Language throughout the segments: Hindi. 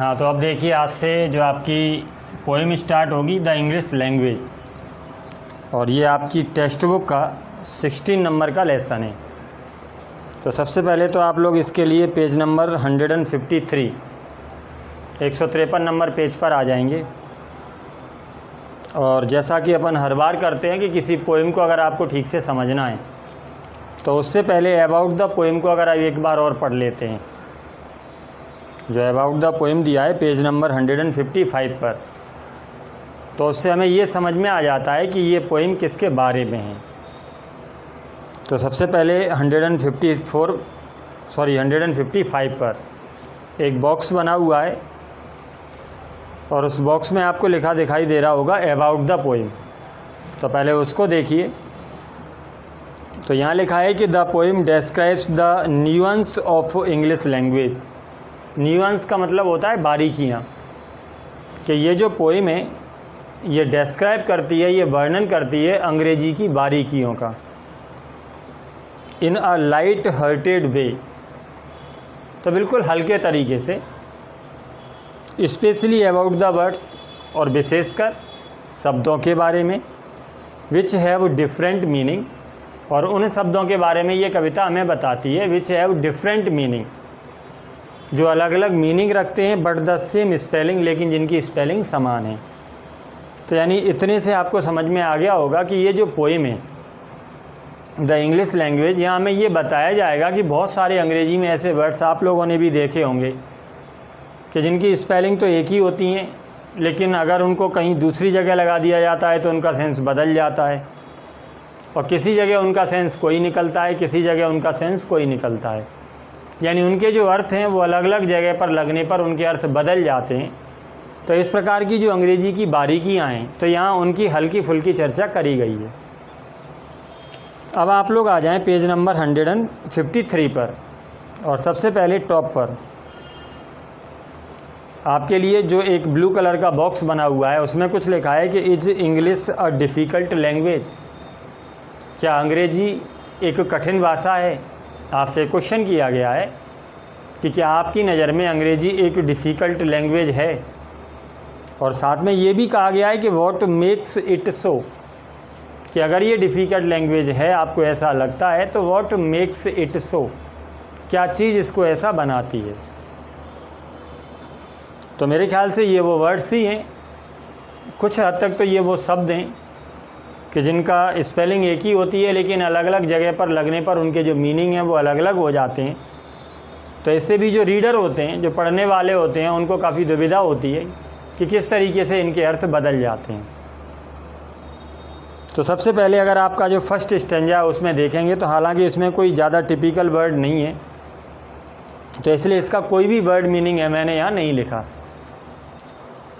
हाँ, तो अब देखिए आज से जो आपकी पोएम स्टार्ट होगी द इंग्लिश लैंग्वेज, और ये आपकी टेक्स्ट बुक का 16 नंबर का लेसन है। तो सबसे पहले तो आप लोग इसके लिए पेज नंबर 153 153 नंबर पेज पर आ जाएंगे। और जैसा कि अपन हर बार करते हैं कि किसी पोएम को अगर आपको ठीक से समझना है तो उससे पहले अबाउट द पोएम को अगर आप एक बार और पढ़ लेते हैं। जो अबाउट द पोएम दिया है पेज नंबर 155 पर, तो उससे हमें ये समझ में आ जाता है कि ये पोएम किसके बारे में है। तो सबसे पहले 155 पर एक बॉक्स बना हुआ है और उस बॉक्स में आपको लिखा दिखाई दे रहा होगा अबाउट द पोएम। तो पहले उसको देखिए। तो यहाँ लिखा है कि the poem describes the nuance of English language. Nuance का मतलब होता है बारीकियाँ, कि ये जो पोएम है ये डिस्क्राइब करती है, ये वर्णन करती है अंग्रेजी की बारीकियों का इन अ लाइट हार्टेड वे। तो बिल्कुल हल्के तरीके से, स्पेशली अबाउट द वर्ड्स, और विशेषकर शब्दों के बारे में, विच हैव डिफरेंट मीनिंग, और उन शब्दों के बारे में ये कविता हमें बताती है विच हैव डिफरेंट मीनिंग, जो अलग अलग मीनिंग रखते हैं बट द सेम स्पेलिंग, लेकिन जिनकी स्पेलिंग समान है। तो यानी इतने से आपको समझ में आ गया होगा कि ये जो पोएम है द इंग्लिश लैंग्वेज, यहाँ हमें ये बताया जाएगा कि बहुत सारे अंग्रेजी में ऐसे वर्ड्स आप लोगों ने भी देखे होंगे कि जिनकी स्पेलिंग तो एक ही होती हैं, लेकिन अगर उनको कहीं दूसरी जगह लगा दिया जाता है तो उनका सेंस बदल जाता है, और किसी जगह उनका सेंस कोई निकलता है, किसी जगह उनका सेंस कोई निकलता है। यानी उनके जो अर्थ हैं वो अलग अलग जगह पर लगने पर उनके अर्थ बदल जाते हैं। तो इस प्रकार की जो अंग्रेजी की बारीकियाँ हैं, तो यहाँ उनकी हल्की फुल्की चर्चा करी गई है। अब आप लोग आ जाएं पेज नंबर 153 पर, और सबसे पहले टॉप पर आपके लिए जो एक ब्लू कलर का बॉक्स बना हुआ है उसमें कुछ लिखा है कि is English a difficult language. क्या अंग्रेजी एक कठिन भाषा है? आपसे क्वेश्चन किया गया है कि क्या आपकी नज़र में अंग्रेजी एक डिफ़िकल्ट लैंग्वेज है। और साथ में ये भी कहा गया है कि व्हाट मेक्स इट सो, कि अगर ये डिफ़िकल्ट लैंग्वेज है, आपको ऐसा लगता है, तो व्हाट मेक्स इट सो, क्या चीज़ इसको ऐसा बनाती है। तो मेरे ख्याल से ये वो वर्ड्स ही हैं, कुछ हद तक तो ये वो शब्द हैं कि जिनका स्पेलिंग एक ही होती है, लेकिन अलग अलग जगह पर लगने पर उनके जो मीनिंग हैं वो अलग अलग हो जाते हैं। तो इससे भी जो रीडर होते हैं, जो पढ़ने वाले होते हैं, उनको काफ़ी दुविधा होती है कि किस तरीके से इनके अर्थ बदल जाते हैं। तो सबसे पहले अगर आपका जो फर्स्ट स्टेंजा है उसमें देखेंगे तो हालांकि इसमें कोई ज़्यादा टिपिकल वर्ड नहीं है, तो इसलिए इसका कोई भी वर्ड मीनिंग है मैंने यहाँ नहीं लिखा।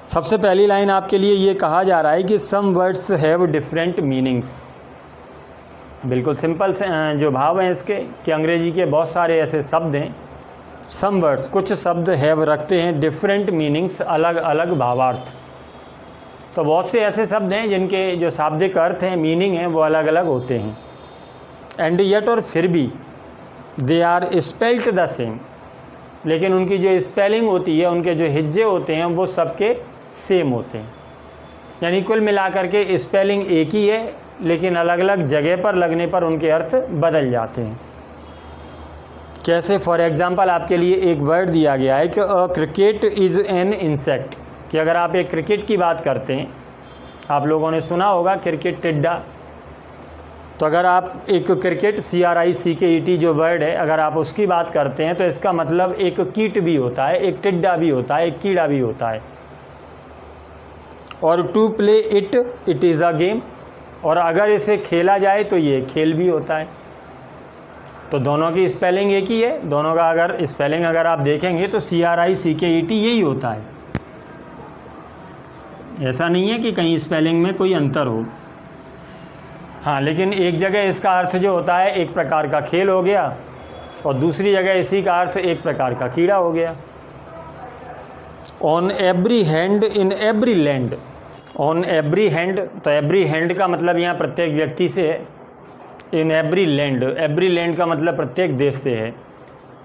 सबसे पहली लाइन आपके लिए ये कहा जा रहा है कि some words have different meanings. बिल्कुल सिंपल से जो भाव हैं इसके कि अंग्रेजी के बहुत सारे ऐसे शब्द हैं, सम वर्ड्स, कुछ शब्द हैव रखते हैं डिफरेंट मीनिंग्स, अलग अलग भावार्थ। तो बहुत से ऐसे शब्द हैं जिनके जो शाब्दिक अर्थ हैं, मीनिंग हैं, वो अलग अलग होते हैं। एंड येट, और फिर भी, they are spelled the same, लेकिन उनकी जो स्पेलिंग होती है, उनके जो हिज्जे होते हैं, वो सबके सेम होते हैं। यानी कुल मिलाकर के स्पेलिंग एक ही है, लेकिन अलग अलग जगह पर लगने पर उनके अर्थ बदल जाते हैं। कैसे? फॉर एग्जांपल आपके लिए एक वर्ड दिया गया है कि अ क्रिकेट इज़ एन इंसेक्ट, कि अगर आप एक क्रिकेट की बात करते हैं, आप लोगों ने सुना होगा क्रिकेट टिड्डा। तो अगर आप एक क्रिकेट CRICKET जो वर्ड है, अगर आप उसकी बात करते हैं तो इसका मतलब एक कीट भी होता है, एक टिड्डा भी होता है, एक कीड़ा भी होता है। और to play it is a game, और अगर इसे खेला जाए तो ये खेल भी होता है। तो दोनों की स्पेलिंग एक ही है, दोनों का अगर स्पेलिंग अगर आप देखेंगे तो CRICKET यही होता है। ऐसा नहीं है कि कहीं स्पेलिंग में कोई अंतर हो। हाँ, लेकिन एक जगह इसका अर्थ जो होता है एक प्रकार का खेल हो गया, और दूसरी जगह इसी का अर्थ एक प्रकार का कीड़ा हो गया। On every hand in every land, on every hand, तो एवरी हैंड का मतलब यहाँ प्रत्येक व्यक्ति से है। इन एवरी लैंड का मतलब प्रत्येक देश से है।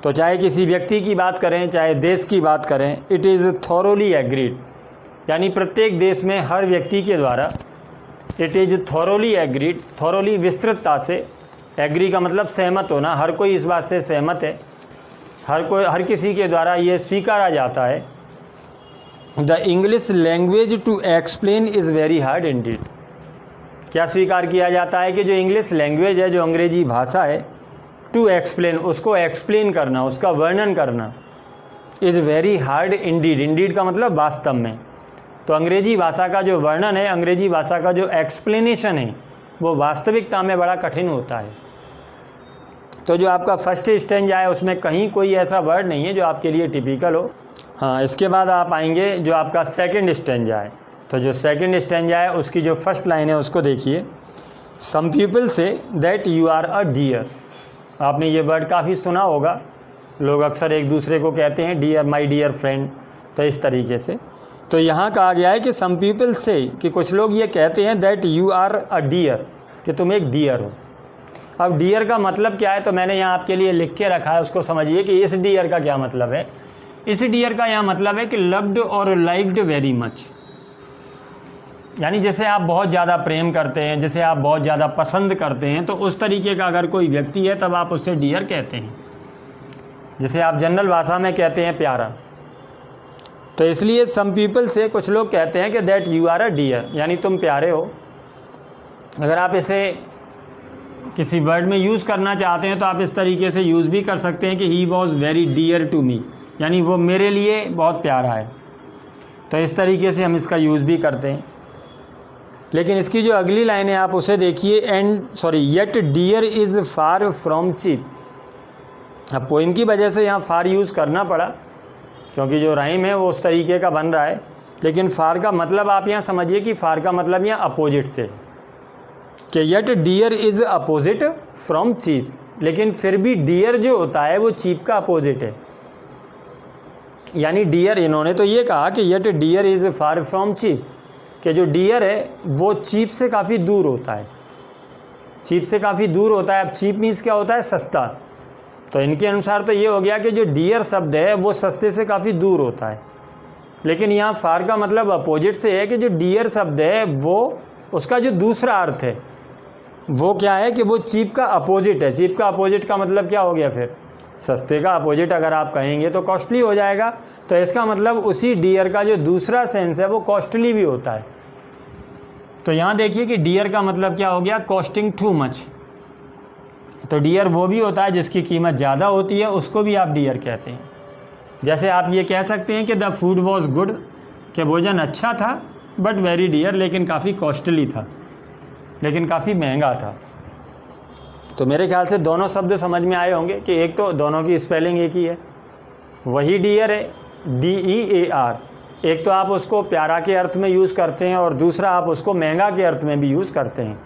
तो चाहे किसी व्यक्ति की बात करें, चाहे देश की बात करें, इट इज़ थॉरोली एग्रीड, यानी प्रत्येक देश में हर व्यक्ति के द्वारा it is thoroughly agreed, thoroughly विस्तृतता से, एग्री का मतलब सहमत होना, हर कोई इस बात से सहमत है, हर किसी के द्वारा ये स्वीकारा जाता है। The English language to explain is very hard indeed, क्या स्वीकार किया जाता है कि जो इंग्लिश लैंग्वेज है, जो अंग्रेजी भाषा है, टू एक्सप्लेन, उसको एक्सप्लेन करना, उसका वर्णन करना, is very hard Indeed, Indeed का मतलब वास्तव में। तो अंग्रेजी भाषा का जो वर्णन है, अंग्रेजी भाषा का जो एक्सप्लेनेशन है, वो वास्तविकता में बड़ा कठिन होता है। तो जो आपका फर्स्ट स्टेंजा है उसमें कहीं कोई ऐसा वर्ड नहीं है जो आपके लिए टिपिकल हो। हाँ, इसके बाद आप आएंगे जो आपका सेकंड स्टेंजा है। तो जो सेकंड स्टेंजा है उसकी जो फर्स्ट लाइन है उसको देखिए। Some people say that you are a dear, आपने ये वर्ड काफ़ी सुना होगा, लोग अक्सर एक दूसरे को कहते हैं डियर, माय डियर फ्रेंड, तो इस तरीके से। तो यहाँ कहा गया है कि सम पीपल से, कि कुछ लोग ये कहते हैं that you are a dear, कि तुम एक डियर हो। अब डियर का मतलब क्या है, तो मैंने यहाँ आपके लिए लिख के रखा है, उसको समझिए कि इस डियर का क्या मतलब है। इस डियर का यहाँ मतलब है कि लव्ड और लाइक्ड वेरी मच, यानी जैसे आप बहुत ज़्यादा प्रेम करते हैं, जैसे आप बहुत ज़्यादा पसंद करते हैं, तो उस तरीके का अगर कोई व्यक्ति है तब आप उससे डियर कहते हैं। जैसे आप जनरल भाषा में कहते हैं प्यारा, तो इसलिए सम पीपल से, कुछ लोग कहते हैं कि that you are a dear, यानी तुम प्यारे हो। अगर आप इसे किसी वर्ड में यूज़ करना चाहते हैं तो आप इस तरीके से यूज़ भी कर सकते हैं कि he was very dear to me, यानी वो मेरे लिए बहुत प्यारा है। तो इस तरीके से हम इसका यूज़ भी करते हैं। लेकिन इसकी जो अगली लाइन है आप उसे देखिए, yet dear is far from cheap. अब पोइम की वजह से यहाँ फार यूज़ करना पड़ा, क्योंकि जो राइम है वो उस तरीके का बन रहा है। लेकिन फार का मतलब आप यहाँ समझिए कि फार का मतलब यहाँ अपोजिट से, कि yet dear is opposite from cheap, लेकिन फिर भी डियर जो होता है वो चीप का अपोजिट है। यानी डियर, इन्होंने तो ये कहा कि yet dear is far from cheap, कि जो डियर है वो चीप से काफ़ी दूर होता है, चीप से काफ़ी दूर होता है। अब चीप मीन्स क्या होता है, सस्ता। तो इनके अनुसार तो ये हो गया कि जो डियर शब्द है वो सस्ते से काफ़ी दूर होता है। लेकिन यहाँ फार का मतलब अपोजिट से है कि जो डियर शब्द है वो, उसका जो दूसरा अर्थ है वो क्या है कि वो चीप का अपोजिट है। चीप का अपोजिट का मतलब क्या हो गया फिर, सस्ते का अपोजिट अगर आप कहेंगे तो कॉस्टली हो जाएगा। तो इसका मतलब उसी डियर का जो दूसरा सेंस है वो कॉस्टली भी होता है। तो यहाँ देखिए कि डियर का मतलब क्या हो गया, कॉस्टिंग टू मच। तो डियर वो भी होता है जिसकी कीमत ज़्यादा होती है, उसको भी आप डियर कहते हैं। जैसे आप ये कह सकते हैं कि द फूड वॉज गुड, कि भोजन अच्छा था, बट वेरी डियर, लेकिन काफ़ी कॉस्टली था, लेकिन काफ़ी महंगा था। तो मेरे ख्याल से दोनों शब्द समझ में आए होंगे कि एक तो दोनों की स्पेलिंग एक ही है, वही डियर है, DEAR। एक तो आप उसको प्यारा के अर्थ में यूज़ करते हैं और दूसरा आप उसको महंगा के अर्थ में भी यूज़ करते हैं।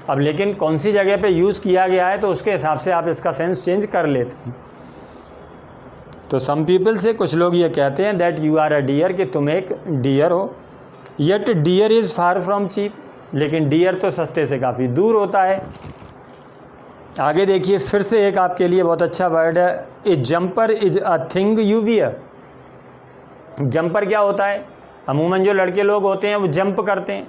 अब लेकिन कौन सी जगह पे यूज़ किया गया है तो उसके हिसाब से आप इसका सेंस चेंज कर लेते हैं। तो सम पीपल से, कुछ लोग ये कहते हैं that you are a dear, कि तुम एक डियर हो। Yet dear is far from cheap, लेकिन डियर तो सस्ते से काफ़ी दूर होता है। आगे देखिए, फिर से एक आपके लिए बहुत अच्छा वर्ड है, a jumper is a thing you wear. Jumper क्या होता है, अमूमन जो लड़के लोग होते हैं वो जंप करते हैं,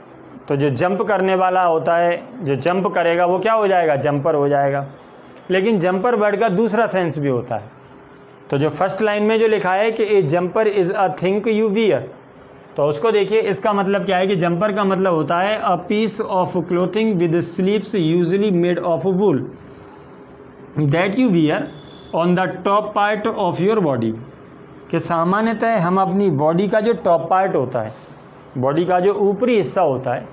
तो जो जंप करने वाला होता है, जो जंप करेगा वो क्या हो जाएगा, जंपर हो जाएगा। लेकिन जंपर वर्ड का दूसरा सेंस भी होता है। तो जो फर्स्ट लाइन में जो लिखा है कि a jumper is a thing you wear, तो उसको देखिए, इसका मतलब क्या है कि जंपर का मतलब होता है a piece of clothing with sleeves usually made of wool that you wear on the top part of your body. कि सामान्यतः हम अपनी बॉडी का जो टॉप पार्ट होता है, बॉडी का जो ऊपरी हिस्सा होता है,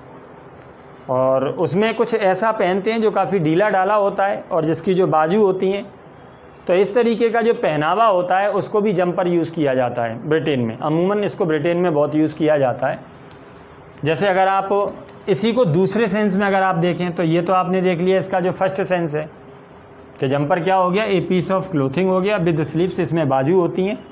और उसमें कुछ ऐसा पहनते हैं जो काफ़ी ढीला ढाला होता है और जिसकी जो बाजू होती हैं, तो इस तरीके का जो पहनावा होता है उसको भी जंपर यूज़ किया जाता है ब्रिटेन में। अमूमन इसको ब्रिटेन में बहुत यूज़ किया जाता है। जैसे अगर आप इसी को दूसरे सेंस में अगर आप देखें तो ये तो आपने देख लिया इसका जो फर्स्ट सेंस है कि जंपर क्या हो गया, ए पीस ऑफ क्लोथिंग हो गया विद स्लीव्स, इसमें बाजू होती हैं,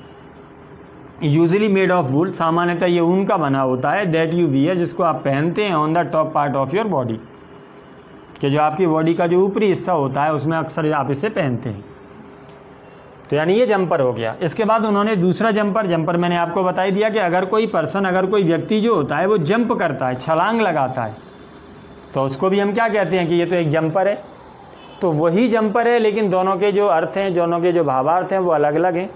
यूजुअली मेड ऑफ वूल, सामान्यतः ये ऊन का बना होता है, दैट यू वियर, जिसको आप पहनते हैं, on the top part of your body, कि जो आपकी बॉडी का जो ऊपरी हिस्सा होता है उसमें अक्सर आप इसे पहनते हैं। तो यानी ये जंपर हो गया। इसके बाद उन्होंने दूसरा जंपर मैंने आपको बता ही दिया कि अगर कोई व्यक्ति जो होता है वो जंप करता है, छलांग लगाता है, तो उसको भी हम क्या कहते हैं कि ये तो एक जंपर है। तो वही जंपर है, लेकिन दोनों के जो अर्थ हैं, दोनों के जो भावार्थ हैं वो अलग अलग हैं।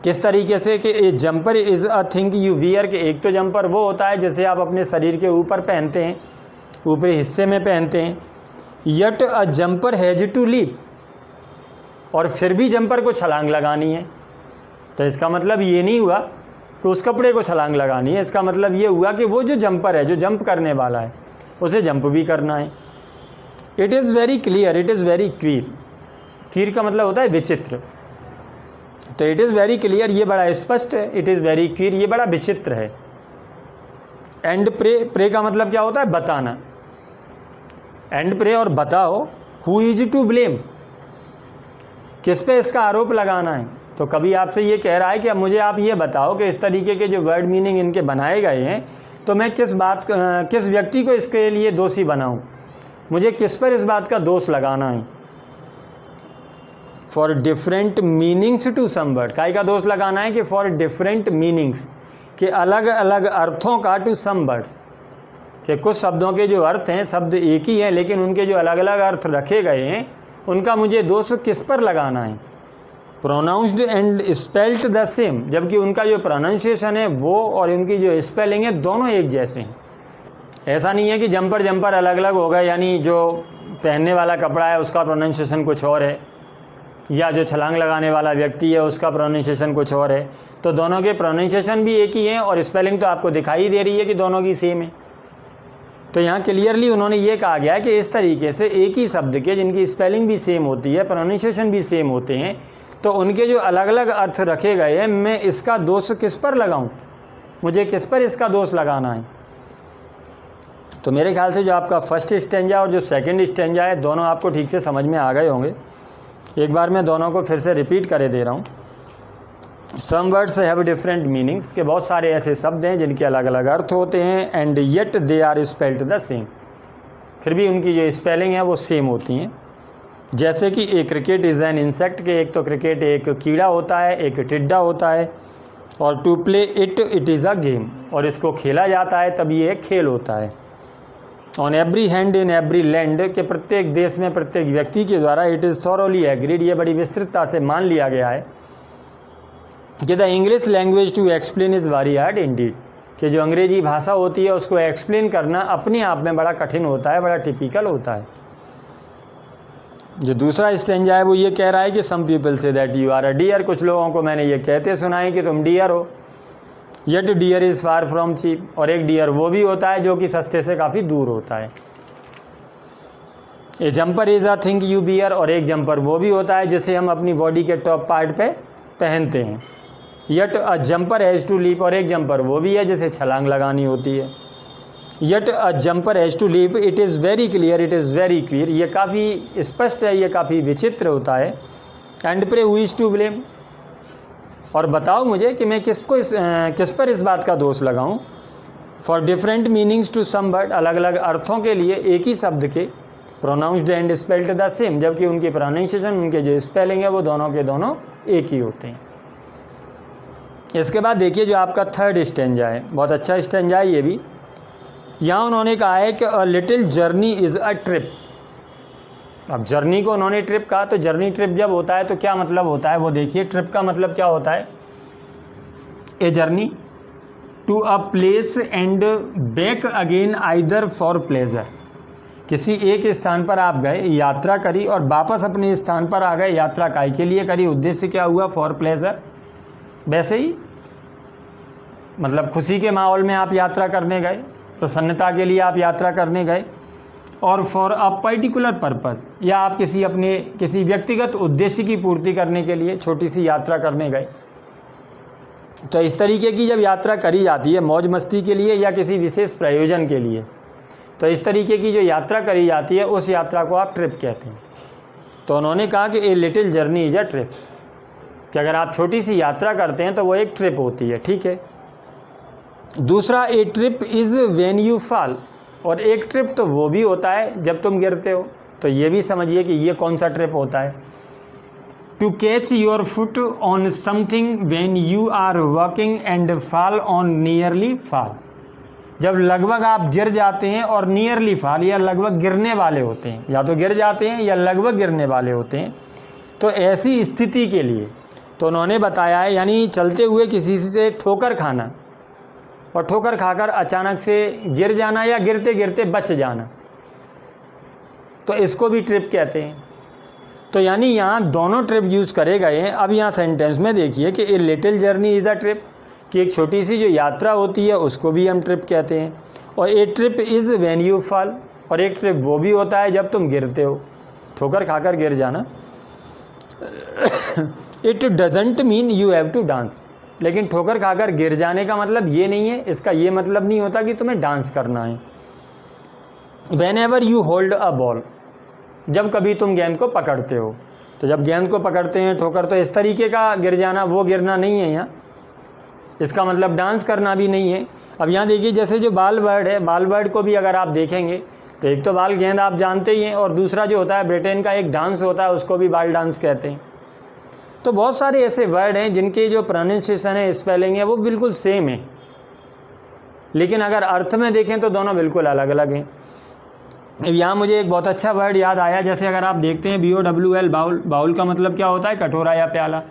किस तरीके से कि a jumper is a thing you wear, कि एक तो जंपर वो होता है जैसे आप अपने शरीर के ऊपर पहनते हैं, ऊपरी हिस्से में पहनते हैं। Yet a jumper has to leap, और फिर भी जंपर को छलांग लगानी है। तो इसका मतलब ये नहीं हुआ कि उस कपड़े को छलांग लगानी है, इसका मतलब ये हुआ कि वो जो जंपर है, जो जंप करने वाला है, उसे जंप भी करना है। It is very clear, it is very queer, queer का मतलब होता है विचित्र। तो इट इज़ वेरी क्लियर, ये बड़ा स्पष्ट है। इट इज़ वेरी क्वीर, ये बड़ा विचित्र है। एंड प्रे का मतलब क्या होता है? बताना। एंड प्रे और बताओ, हु इज टू ब्लेम, किस पे इसका आरोप लगाना है। तो कभी आपसे ये कह रहा है कि अब मुझे आप ये बताओ कि इस तरीके के जो वर्ड मीनिंग इनके बनाए गए हैं, तो मैं किस व्यक्ति को इसके लिए दोषी बनाऊं, मुझे किस पर इस बात का दोष लगाना है। For different meanings to some word, काय का दोष लगाना है कि फॉर डिफरेंट मीनिंग्स, के अलग अलग अर्थों का, टू सम वर्ड्स, कि कुछ शब्दों के जो अर्थ हैं, शब्द एक ही हैं लेकिन उनके जो अलग अलग अर्थ रखे गए हैं, उनका मुझे दोष किस पर लगाना है। Pronounced and spelled the same, जबकि उनका जो प्रोनाउंसिएशन है वो और उनकी जो स्पेलिंग है दोनों एक जैसे हैं। ऐसा नहीं है कि जंपर अलग अलग हो गए, यानी जो पहनने वाला कपड़ा है उसका प्रोनाउंसिएशन कुछ और है, या जो छलांग लगाने वाला व्यक्ति है उसका प्रोनाउंसिएशन कुछ और है। तो दोनों के प्रोनाउंसिएशन भी एक ही हैं और स्पेलिंग तो आपको दिखाई दे रही है कि दोनों की सेम है। तो यहाँ क्लियरली उन्होंने ये कहा गया है कि इस तरीके से एक ही शब्द के जिनकी स्पेलिंग भी सेम होती है, प्रोनाउंसिएशन भी सेम होते हैं, तो उनके जो अलग अलग अर्थ रखे गए हैं, मैं इसका दोष किस पर लगाऊं, मुझे किस पर इसका दोष लगाना है। तो मेरे ख्याल से जो आपका फर्स्ट स्टेंजा और जो सेकंड स्टेंजा है, दोनों आपको ठीक से समझ में आ गए होंगे। एक बार मैं दोनों को फिर से रिपीट करे दे रहा हूँ। Some words have different meanings, के बहुत सारे ऐसे शब्द हैं जिनके अलग अलग अर्थ होते हैं। And yet they are spelled the same, फिर भी उनकी जो स्पेलिंग है वो सेम होती हैं। जैसे कि ए क्रिकेट इज़ एन इंसेक्ट, के एक तो क्रिकेट एक कीड़ा होता है, एक टिड्डा होता है, और to play it is a game, और इसको खेला जाता है तब ये एक खेल होता है। On every hand in every land, के प्रत्येक देश में प्रत्येक व्यक्ति के द्वारा इट इज़ थॉरोली एग्रीड, ये बड़ी विस्तृतता से मान लिया गया है कि the English language to explain is very hard indeed, कि जो अंग्रेजी भाषा होती है उसको एक्सप्लेन करना अपने आप में बड़ा कठिन होता है, बड़ा टिपिकल होता है। जो दूसरा स्टेंजा है वो ये कह रहा है कि some people say that you are a dear, कुछ लोगों को मैंने ये कहते सुना है कि तुम डियर हो। Yet dear is far from cheap, और एक डियर वो भी होता है जो कि सस्ते से काफ़ी दूर होता है। A jumper is a thing you wear, और एक जंपर वो भी होता है जिसे हम अपनी बॉडी के टॉप पार्ट पे पहनते हैं। Yet a jumper has to leap, और एक जंपर वो भी है जिसे छलांग लगानी होती है। Yet a jumper has to leap, it is very clear, it is very clear, ये काफ़ी स्पष्ट है, ये काफ़ी विचित्र होता है। And pray who is to blame, और बताओ मुझे कि मैं किस पर इस बात का दोष लगाऊं। For different meanings to some word, अलग अलग अर्थों के लिए एक ही शब्द के pronounced and spelled the same, जबकि उनकी प्रोनाउंसिएशन, उनके जो स्पेलिंग है वो दोनों के दोनों एक ही होते हैं। इसके बाद देखिए जो आपका थर्ड स्टेंजा है, बहुत अच्छा स्टेंजा है ये भी। यहाँ उन्होंने कहा है कि a little journey is a trip. अब जर्नी को उन्होंने ट्रिप कहा, तो जर्नी ट्रिप जब होता है तो क्या मतलब होता है वो देखिए। ट्रिप का मतलब क्या होता है? A journey to a place and back again either for pleasure, किसी एक स्थान पर आप गए, यात्रा करी और वापस अपने स्थान पर आ गए, यात्रा काय के लिए करी, उद्देश्य क्या हुआ? For pleasure. वैसे ही मतलब खुशी के माहौल में आप यात्रा करने गए, प्रसन्नता के लिए आप यात्रा करने गए, और फॉर अ पर्टिकुलर पर्पस, या आप किसी व्यक्तिगत उद्देश्य की पूर्ति करने के लिए छोटी सी यात्रा करने गए। तो इस तरीके की जब यात्रा करी जाती है मौज मस्ती के लिए या किसी विशेष प्रयोजन के लिए, तो इस तरीके की जो यात्रा करी जाती है उस यात्रा को आप ट्रिप कहते हैं। तो उन्होंने कहा कि a little journey is a trip, कि अगर आप छोटी सी यात्रा करते हैं तो वो एक ट्रिप होती है, ठीक है। दूसरा, a trip is when you fall, और एक ट्रिप तो वो भी होता है जब तुम गिरते हो। तो ये भी समझिए कि ये कौन सा ट्रिप होता है। To catch your foot on something when you are walking and fall on nearly fall. जब लगभग आप गिर जाते हैं और नियरली फॉल या लगभग गिरने वाले होते हैं, या तो गिर जाते हैं या लगभग गिरने वाले होते हैं, तो ऐसी स्थिति के लिए तो उन्होंने बताया है, यानी चलते हुए किसी से ठोकर खाना और ठोकर खाकर अचानक से गिर जाना या गिरते गिरते बच जाना, तो इसको भी ट्रिप कहते हैं। तो यानी यहाँ दोनों ट्रिप यूज़ करे गए हैं। अब यहाँ सेंटेंस में देखिए कि a little journey is a trip, कि एक छोटी सी जो यात्रा होती है उसको भी हम ट्रिप कहते हैं। और a trip is when you fall, और एक ट्रिप वो भी होता है जब तुम गिरते हो, ठोकर खाकर गिर जाना। It doesn't mean you have to dance, लेकिन ठोकर खाकर गिर जाने का मतलब ये नहीं है, इसका ये मतलब नहीं होता कि तुम्हें डांस करना है। When ever you hold a ball, जब कभी तुम गेंद को पकड़ते हो, तो जब गेंद को पकड़ते हैं ठोकर, तो इस तरीके का गिर जाना, वो गिरना नहीं है यहाँ, इसका मतलब डांस करना भी नहीं है। अब यहाँ देखिए, जैसे जो बाल वर्ड है, बाल वर्ड को भी अगर आप देखेंगे तो एक तो बाल गेंद आप जानते ही हैं, और दूसरा जो होता है ब्रिटेन का एक डांस होता है, उसको भी बाल डांस कहते हैं। तो बहुत सारे ऐसे वर्ड हैं जिनके जो प्रोनाउंसिएशन है, स्पेलिंग है, वो बिल्कुल सेम है, लेकिन अगर अर्थ में देखें तो दोनों बिल्कुल अलग अलग हैं। यहाँ मुझे एक बहुत अच्छा वर्ड याद आया, जैसे अगर आप देखते हैं BOWL, बाउल, बाउल का मतलब क्या होता है, कटोरा या प्याला,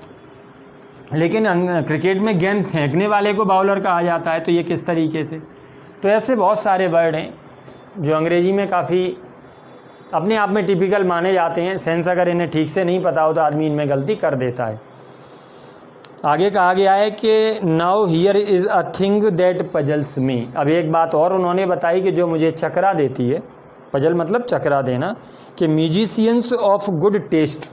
लेकिन क्रिकेट में गेंद फेंकने वाले को बाउलर कहा जाता है, तो ये किस तरीके से। तो ऐसे बहुत सारे वर्ड हैं जो अंग्रेजी में काफ़ी अपने आप में टिपिकल माने जाते हैं। सेंस अगर इन्हें ठीक से नहीं पता हो तो आदमी इनमें गलती कर देता है। आगे कहा गया है कि now here is a thing that puzzles me. अब एक बात और उन्होंने बताई कि जो मुझे चकरा देती है, पजल मतलब चकरा देना, कि म्यूजिशियंस ऑफ गुड टेस्ट,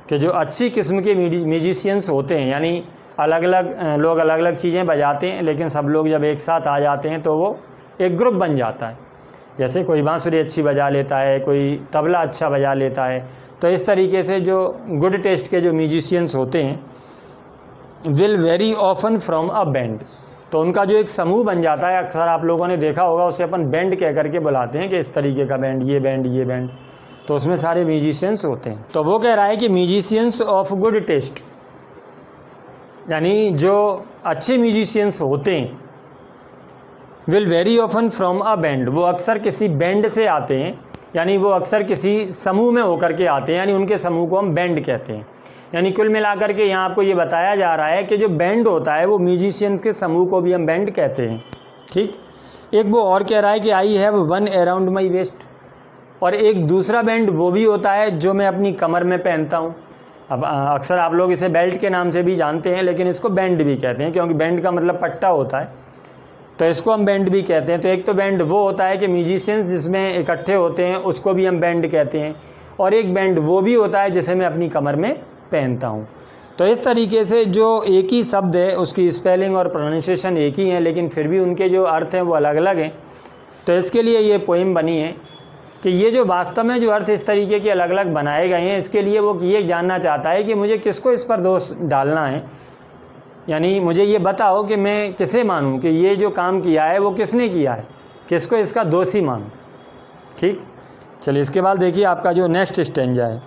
कि जो अच्छी किस्म के म्यूजिशियंस होते हैं, यानी अलग अलग लोग अलग अलग चीज़ें बजाते हैं, लेकिन सब लोग जब एक साथ आ जाते हैं तो वो एक ग्रुप बन जाता है। जैसे कोई बांसुरी अच्छी बजा लेता है, कोई तबला अच्छा बजा लेता है, तो इस तरीके से जो गुड टेस्ट के जो म्यूजिशियंस होते हैं will very often from a band, तो उनका जो एक समूह बन जाता है, अक्सर आप लोगों ने देखा होगा, उसे अपन बैंड कह करके बुलाते हैं कि इस तरीके का बैंड, ये बैंड, ये बैंड, तो उसमें सारे म्यूजिशियंस होते हैं। तो वो कह रहा है कि म्यूजिशियंस ऑफ गुड टेस्ट, यानी जो अच्छे म्यूजिशियंस होते हैं, will very often from a band, वो अक्सर किसी बैंड से आते हैं, यानी वो अक्सर किसी समूह में होकर के आते हैं, यानी उनके समूह को हम बैंड कहते हैं। यानी कुल मिलाकर के यहाँ आपको ये बताया जा रहा है कि जो बैंड होता है वो म्यूजिशियंस के समूह को भी हम बैंड कहते हैं। ठीक, एक वो और कह रहा है कि I have one around my waste, और एक दूसरा बैंड वो भी होता है जो मैं अपनी कमर में पहनता हूँ। अब अक्सर आप लोग इसे बेल्ट के नाम से भी जानते हैं, लेकिन इसको बैंड भी कहते हैं, क्योंकि बैंड का मतलब पट्टा होता है, तो इसको हम बैंड भी कहते हैं। तो एक तो बैंड वो होता है कि म्यूजिशियंस जिसमें इकट्ठे होते हैं, उसको भी हम बैंड कहते हैं, और एक बैंड वो भी होता है जिसे मैं अपनी कमर में पहनता हूँ। तो इस तरीके से जो एक ही शब्द है उसकी स्पेलिंग और प्रोनाउंसिएशन एक ही है, लेकिन फिर भी उनके जो अर्थ हैं वो अलग अलग हैं। तो इसके लिए ये पोइम बनी है कि ये जो वास्तव में जो अर्थ इस तरीके के अलग अलग बनाए गए हैं, इसके लिए वो ये जानना चाहता है कि मुझे किसको इस पर दोष डालना है, यानी मुझे ये बताओ कि मैं किसे मानूं कि ये जो काम किया है वो किसने किया है, किसको इसका दोषी मानूं। ठीक, चलिए इसके बाद देखिए आपका जो नेक्स्ट स्टेंजा है।